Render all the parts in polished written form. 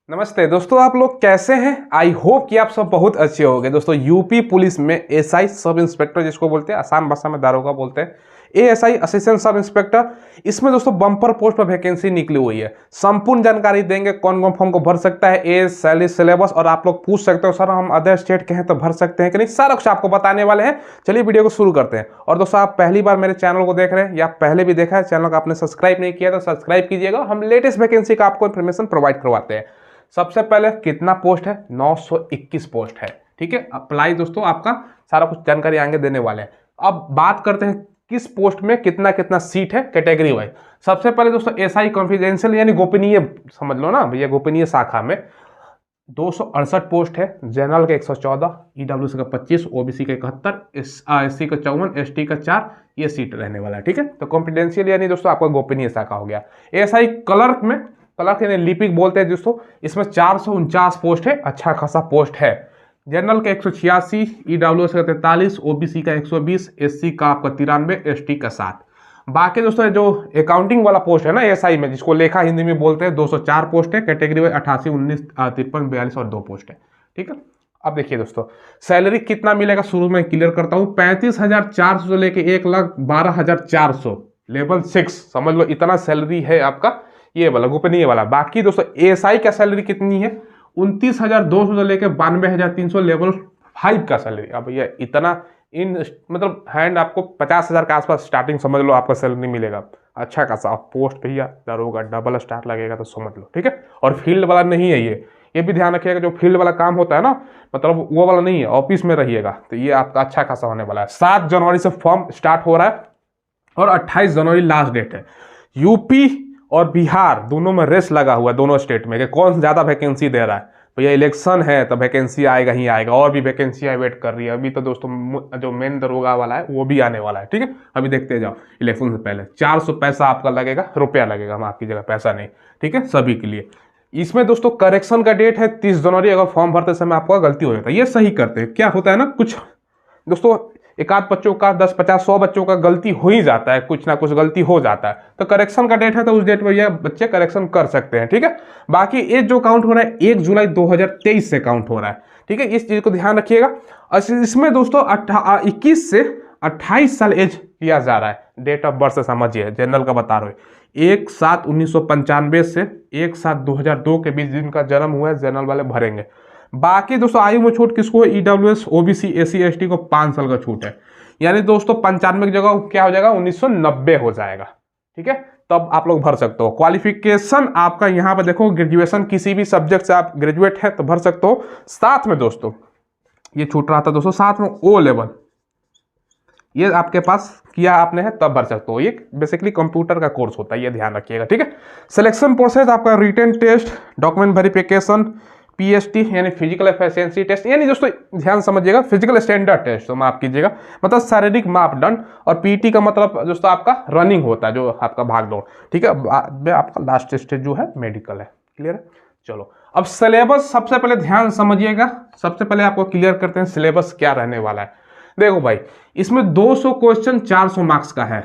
नमस्ते दोस्तों, आप लोग कैसे हैं। आई होप कि आप सब बहुत अच्छे होंगे। दोस्तों यूपी पुलिस में एसआई सब इंस्पेक्टर जिसको बोलते हैं, आसान भाषा में दारोगा बोलते हैं, एएसआई असिस्टेंट सब इंस्पेक्टर, इसमें दोस्तों बम्पर पोस्ट पर वैकेंसी निकली हुई है। संपूर्ण जानकारी देंगे, कौन कौन फॉर्म को भर सकता है, एज, सैलरी, सिलेबस, और आप लोग पूछ सकते हो सर हम अदर स्टेट के हैं तो भर सकते हैं कि नहीं, सारा कुछ आपको बताने वाले हैं। चलिए वीडियो को शुरू करते हैं। और दोस्तों आप पहली बार मेरे चैनल को देख रहे हैं या पहले भी देखा है, चैनल को आपने सब्सक्राइब नहीं किया तो सब्सक्राइब कीजिएगा। हम लेटेस्ट वैकेंसी का आपको इन्फॉर्मेशन प्रोवाइड करवाते हैं। सबसे पहले कितना पोस्ट है, 921 पोस्ट है। ठीक है, अप्लाई दोस्तों आपका सारा कुछ जानकारी आगे देने वाले हैं। अब बात करते हैं किस पोस्ट में कितना कितना सीट है कैटेगरी वाइज। सबसे पहले दोस्तों एसआई कॉन्फिडेंशियल यानी गोपनीय समझ लो ना भैया, गोपनीय शाखा में 268 पोस्ट है। जनरल का 114, ईडब्ल्यूसी का 25, ओबीसी का 71, एससी का 54, एसटी का 4, ये सीट रहने वाला है। ठीक है, तो कॉन्फिडेंशियल यानी दोस्तों आपका गोपनीय शाखा हो गया। एसआई क्लर्क में, क्लर्क यानी लिपिक बोलते हैं दोस्तों, इसमें 449 पोस्ट है, अच्छा खासा पोस्ट है। जनरल का 186, ईडब्ल्यूएस का 43, ओबीसी का 120, एससी का आपका 93, एसटी का 7। बाकी दोस्तों जो अकाउंटिंग वाला पोस्ट है ना एसआई में, जिसको लेखा हिंदी में बोलते हैं, 204 पोस्ट है। कैटेगरी में 88, 19, 53, 42 और 2 पोस्ट है। ठीक है, अब देखिए दोस्तों सैलरी कितना मिलेगा, शुरू में क्लियर करता हूँ। 35,400 से लेके 1,12,400 लेवल 6 समझ लो, इतना सैलरी है आपका ये वाला गोपनीय वाला। बाकी दोस्तों एएसआई का सैलरी कितनी है, 29,200 से लेकर 92,300 लेवल 5 का सैलरी। अब भैया इतना इन मतलब हैंड आपको 50,000 के आसपास स्टार्टिंग समझ लो आपका सैलरी मिलेगा, अच्छा खासा। पोस्ट भैया दारोगा डबल स्टार लगेगा तो समझ लो। ठीक है, और फील्ड वाला नहीं है ये भी ध्यान रखिएगा। जो फील्ड वाला काम होता है ना, मतलब वो वाला नहीं है, ऑफिस में रहिएगा तो ये आपका अच्छा खासा होने वाला है। 7 जनवरी से फॉर्म स्टार्ट हो रहा है और 28 जनवरी लास्ट डेट है। यूपी और बिहार दोनों में रेस लगा हुआ है, दोनों स्टेट में, कि कौन ज्यादा वैकेंसी दे रहा है। भैया इलेक्शन है तो वैकेंसी आएगा ही आएगा, और भी वैकेंसी वेट कर रही है। अभी तो दोस्तों जो मेन दरोगा वाला है वो भी आने वाला है। ठीक है, अभी देखते जाओ। इलेक्शन से पहले 400 पैसा आपका लगेगा, रुपया लगेगा, हम आपकी जगह पैसा नहीं। ठीक है, सभी के लिए। इसमें दोस्तों करेक्शन का डेट है 30 जनवरी। अगर फॉर्म भरते समय आपको गलती हो जाता है, ये सही करते हैं। क्या होता है ना, कुछ दोस्तों एक आध बच्चों का 10, 50, 100 बच्चों का गलती हो ही जाता है, कुछ ना कुछ गलती हो जाता है। तो करेक्शन का डेट है तो उस डेट में ये बच्चे करेक्शन कर सकते हैं। ठीक है, बाकी एज जो काउंट हो रहा है 1 जुलाई 2023 से काउंट हो रहा है। ठीक है, इस चीज को ध्यान रखिएगा। इसमें दोस्तों 21 से 28 साल एज किया जा रहा है। डेट ऑफ बर्थ से समझिए, जनरल का बता रहे हो। 1/7/1995 से 1/7/2002 के बीच जिनका जन्म हुआ है जनरल वाले भरेंगे। बाकी दोस्तों आयु में छूट किसको, ईडब्ल्यूएस, ओबीसी, एससी, एसटी को 5 साल का छूट है। यानी दोस्तों 95 की जगह क्या हो जाएगा, 1990 हो जाएगा। ठीक है, तब आप लोग भर सकते हो। क्वालिफिकेशन आपका यहाँ पर देखो, ग्रेजुएशन किसी भी सब्जेक्ट से आप ग्रेजुएट है तो भर सकते हो। साथ में दोस्तों ये छूट रहा था दोस्तों, साथ में ओ लेवल ये आपके पास किया आपने है तब भर सकते हो। ये बेसिकली कंप्यूटर का कोर्स होता है, ये ध्यान रखिएगा। ठीक है, सिलेक्शन प्रोसेस आपका written test, document verification, PST यानी फिजिकल एफिशिएंसी टेस्ट, यानी दोस्तों ध्यान समझिएगा, फिजिकल स्टैंडर्ड टेस्ट तो माफ कीजिएगा, मतलब शारीरिक मापदंड। और पीटी का मतलब दोस्तों आपका रनिंग होता है, जो आपका भाग दौड़। ठीक है, आपका लास्ट स्टेज जो है मेडिकल है। क्लियर है, चलो अब सिलेबस सबसे पहले ध्यान समझिएगा। सबसे पहले आपको क्लियर करते हैं सिलेबस क्या रहने वाला है। देखो भाई, इसमें 200 क्वेश्चन 400 मार्क्स का है,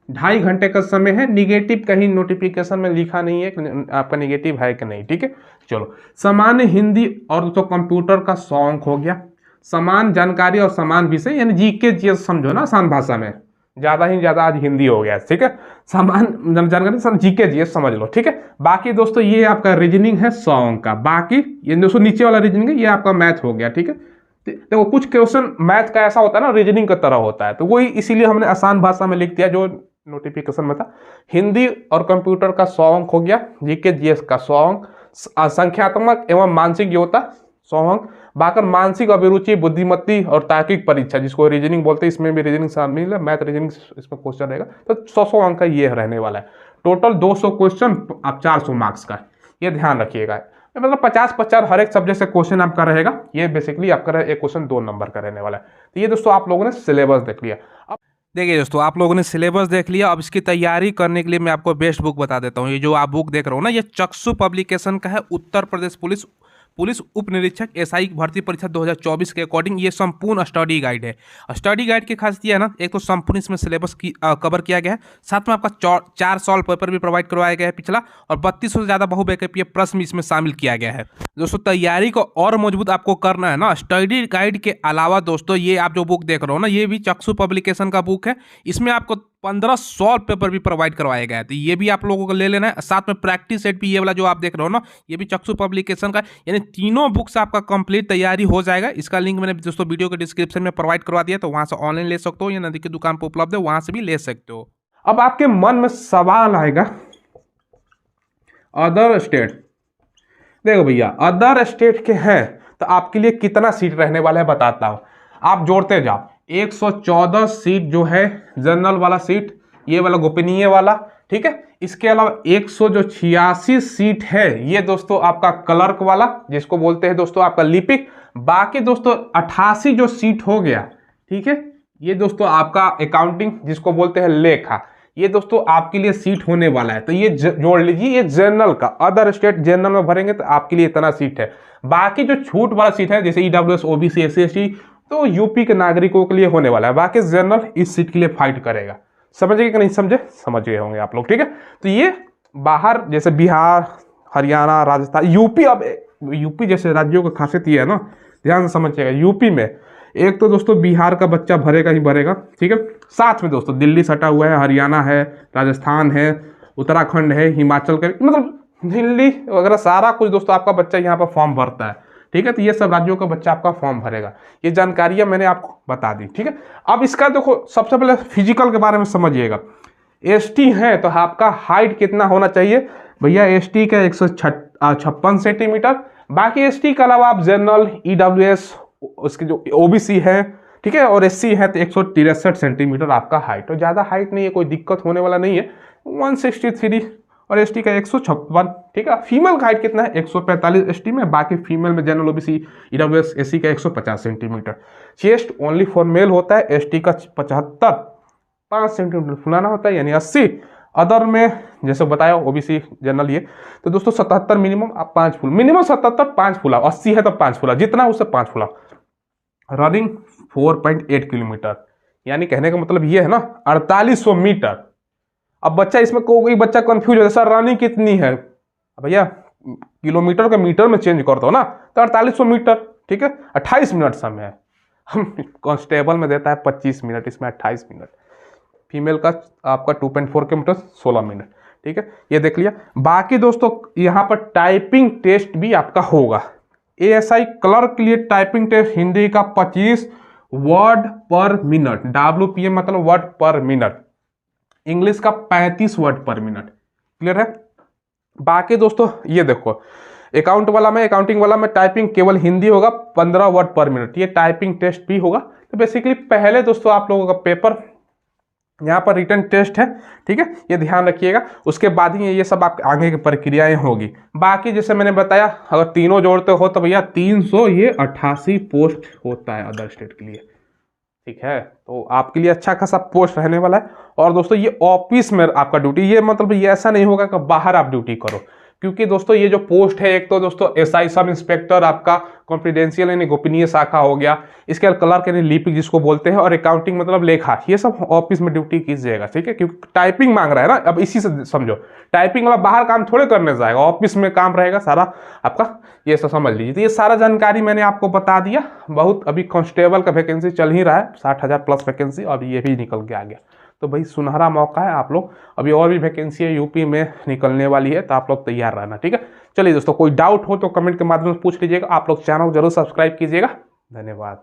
2.5 घंटे का समय है। निगेटिव कहीं नोटिफिकेशन में लिखा नहीं है कि आपका निगेटिव है कि नहीं। ठीक है, चलो सामान्य हिंदी और तो कंप्यूटर का 100 अंक हो गया। समान जानकारी और समान विषय यानी जीके जीएस समझो ना, आसान भाषा में। ज्यादा ही ज्यादा आज हिंदी हो गया। ठीक है, समान जानकारी जीके जीएस समझ लो। ठीक है, बाकी दोस्तों ये आपका रीजनिंग है 100 अंक का। बाकी ये दोस्तों नीचे वाला रीजनिंग है, ये आपका मैथ हो गया। ठीक है, देखो कुछ क्वेश्चन मैथ का ऐसा होता है ना, रीजनिंग की तरह होता है, तो वही इसीलिए हमने आसान भाषा में लिख दिया जो नोटिफिकेशन में था। हिंदी और कंप्यूटर का 100 अंक हो गया, जीके जीएस का 100 अंक, संख्यात्मक एवं मानसिक योग्यता 100 अंक। बाकी मानसिक अभिरुचि, बुद्धिमत्ति और तार्किक परीक्षा जिसको रीजनिंग बोलते हैं, इसमें भी रीजनिंग शामिल है, मैथ रीजनिंग इसमें क्वेश्चन रहेगा। तो 100 अंक का ये रहने वाला है। टोटल 200 क्वेश्चन आप 400 मार्क्स का, ये ध्यान रखिएगा। मतलब 50-50 हर एक सब्जेक्ट से क्वेश्चन आपका रहेगा। ये बेसिकली आपका एक क्वेश्चन 2 नंबर का रहने वाला है। तो ये दोस्तों आप लोगों ने सिलेबस देख लिया। अब देखिए दोस्तों, आप लोगों ने सिलेबस देख लिया। अब इसकी तैयारी करने के लिए मैं आपको बेस्ट बुक बता देता हूँ। ये जो आप बुक देख रहे हो ना, ये चक्षु पब्लिकेशन का है, उत्तर प्रदेश पुलिस पुलिस उप निरीक्षक एसआई भर्ती परीक्षा 2024 के अकॉर्डिंग ये संपूर्ण स्टडी गाइड है। स्टडी गाइड की खासियत है ना, एक तो संपूर्ण इसमें सिलेबस की कवर किया गया है, साथ में आपका 4 सॉल्व पेपर भी प्रोवाइड करवाया गया है पिछला, और 3200 से ज़्यादा बहुविकल्पीय प्रश्न भी इसमें शामिल किया गया है। दोस्तों तैयारी को और मजबूत आपको करना है ना, स्टडी गाइड के अलावा दोस्तों ये आप जो बुक देख रहे हो ना, ये भी चक्षु पब्लिकेशन का बुक है। इसमें आपको 15 सॉल्व पेपर भी प्रोवाइड करवाया गया है, तो ये भी आप लोगों को ले लेना है। साथ में प्रैक्टिस सेट भी ये वाला जो आप देख रहे हो ना, ये भी चक्षु पब्लिकेशन का, यानी तीनों बुक से आपका कंप्लीट तैयारी हो जाएगा। इसका लिंक मैंने दोस्तों वीडियो के डिस्क्रिप्शन में प्रोवाइड करवा दिया, तो वहां से ऑनलाइन ले सकते हो या नजदीक की दुकान पर उपलब्ध है, वहां से भी ले सकते हो। अब आपके मन में सवाल आएगा, अदर स्टेट, देखो भैया अदर स्टेट के हैं तो आपके लिए कितना सीट रहने वाला है बताता हूं, आप जोड़ते जाओ। 114 सीट जो है जनरल वाला सीट, ये वाला गोपनीय वाला, ठीक है। इसके अलावा 186 सीट है ये दोस्तों आपका क्लर्क वाला, जिसको बोलते हैं दोस्तों आपका लिपिक। बाकी दोस्तों 88 जो सीट हो गया, ठीक है, ये दोस्तों आपका अकाउंटिंग, जिसको बोलते हैं लेखा, ये दोस्तों आपके लिए सीट होने वाला है। तो ये जोड़ लीजिए, ये जनरल का, अदर स्टेट जनरल में भरेंगे तो आपके लिए इतना सीट है। बाकी जो छूट वाला सीट है जैसे ईडब्ल्यूएस, ओबीसी, एससी, एसटी, तो यूपी के नागरिकों के लिए होने वाला है। बाकी जनरल इस सीट के लिए फाइट करेगा। समझिए कि नहीं समझे? समझ गए होंगे आप लोग, ठीक है। तो ये बाहर जैसे बिहार, हरियाणा, राजस्थान, यूपी, अब यूपी जैसे राज्यों का खासियत ये है ना, ध्यान से समझिएगा। यूपी में एक तो दोस्तों बिहार का बच्चा भरेगा ही भरेगा, ठीक है। साथ में दोस्तों दिल्ली सटा हुआ है, हरियाणा है, राजस्थान है, उत्तराखंड है, हिमाचल का, मतलब दिल्ली वगैरह सारा कुछ दोस्तों आपका बच्चा यहाँ पर फॉर्म भरता है, ठीक है। तो ये सब राज्यों का बच्चा आपका फॉर्म भरेगा। ये जानकारियां मैंने आपको बता दी, ठीक है। अब इसका देखो सबसे पहले फिजिकल के बारे में समझिएगा। एसटी है तो आपका हाइट कितना होना चाहिए भैया? एसटी का 156 सेंटीमीटर। बाकी एसटी के अलावा आप जनरल, ईडब्ल्यूएस, उसके जो ओबीसी है, ठीक है, और एससी है तो 163 सेंटीमीटर आपका हाइट। तो ज़्यादा हाइट नहीं है, कोई दिक्कत होने वाला नहीं है। 163 और एसटी का 156, ठीक है। फीमेल का हाइट कितना है? 145 एसटी में, बाकी फीमेल में जनरल, ओबीसी, ईडब्ल्यूएस, एससी का 150 centimetre. Chest only for male होता है, एसटी का 75, 5 सेंटीमीटर फुलाना होता है, यानी 80। अदर में जैसे बताया ओबीसी, जनरल, ये तो दोस्तों 77 मिनिमम, आप 5 फुल, मिनिमम 77, 5 फुला, 80 है तो 5 फुला, जितना उससे 5 फुला। रनिंग 4.8 किलोमीटर, यानी कहने का मतलब ये है ना 4800 मीटर। अब बच्चा इसमें कोई बच्चा कंफ्यूज हो जाए, सर रनिंग कितनी है? भैया किलोमीटर का मीटर में चेंज कर दो ना, तो 4800 मीटर, ठीक है। 28 मिनट समय है, हम कांस्टेबल में देता है 25 मिनट, इसमें 28 मिनट। फीमेल का आपका 2.4 किलोमीटर 16 मिनट, ठीक है, ये देख लिया। बाकी दोस्तों यहाँ पर टाइपिंग टेस्ट भी आपका होगा। एएसआई क्लर्क के लिए टाइपिंग टेस्ट हिंदी का 25 वर्ड पर मिनट, WPM मतलब वर्ड पर मिनट, इंग्लिश का 35 वर्ड पर मिनट, क्लियर है। बाकी दोस्तों ये देखो, अकाउंटिंग वाला में टाइपिंग केवल हिंदी होगा, 15 वर्ड पर मिनट, ये टाइपिंग टेस्ट भी होगा। तो बेसिकली पहले दोस्तों आप लोगों का पेपर, यहाँ पर रिटन टेस्ट है, ठीक है, ये ध्यान रखिएगा। उसके बाद ही ये सब आप आगे की प्रक्रियाएं होगी। बाकी जैसे मैंने बताया, अगर तीनों जोड़ते हो तो भैया 388 पोस्ट होता है अदर स्टेट के लिए, ठीक है। तो आपके लिए अच्छा खासा पोस्ट रहने वाला है। और दोस्तों ये ऑफिस में आपका ड्यूटी, ये मतलब ये ऐसा नहीं होगा कि बाहर आप ड्यूटी करो, क्योंकि दोस्तों ये जो पोस्ट है, एक तो दोस्तों एसआई सब इंस्पेक्टर आपका कॉन्फिडेंशियल यानी गोपनीय शाखा हो गया, इसके बाद क्लर्क यानी लिपिक जिसको बोलते हैं, और अकाउंटिंग मतलब लेखा, ये सब ऑफिस में ड्यूटी कीजिएगा, ठीक है। क्योंकि टाइपिंग मांग रहा है ना, अब इसी से समझो, टाइपिंग वाला बाहर काम थोड़े करने जाएगा, ऑफिस में काम रहेगा सारा आपका, ये सब समझ लीजिए। तो ये सारा जानकारी मैंने आपको बता दिया। बहुत अभी कांस्टेबल का वैकेंसी चल ही रहा है, 60,000 प्लस वैकेंसी, अभी ये भी निकल के आ गया। तो भाई सुनहरा मौका है, आप लोग, अभी और भी वैकेंसी है यूपी में निकलने वाली है, तो आप लोग तैयार रहना, ठीक है। चलिए दोस्तों, कोई डाउट हो तो कमेंट के माध्यम से पूछ लीजिएगा। आप लोग चैनल को जरूर सब्सक्राइब कीजिएगा। धन्यवाद।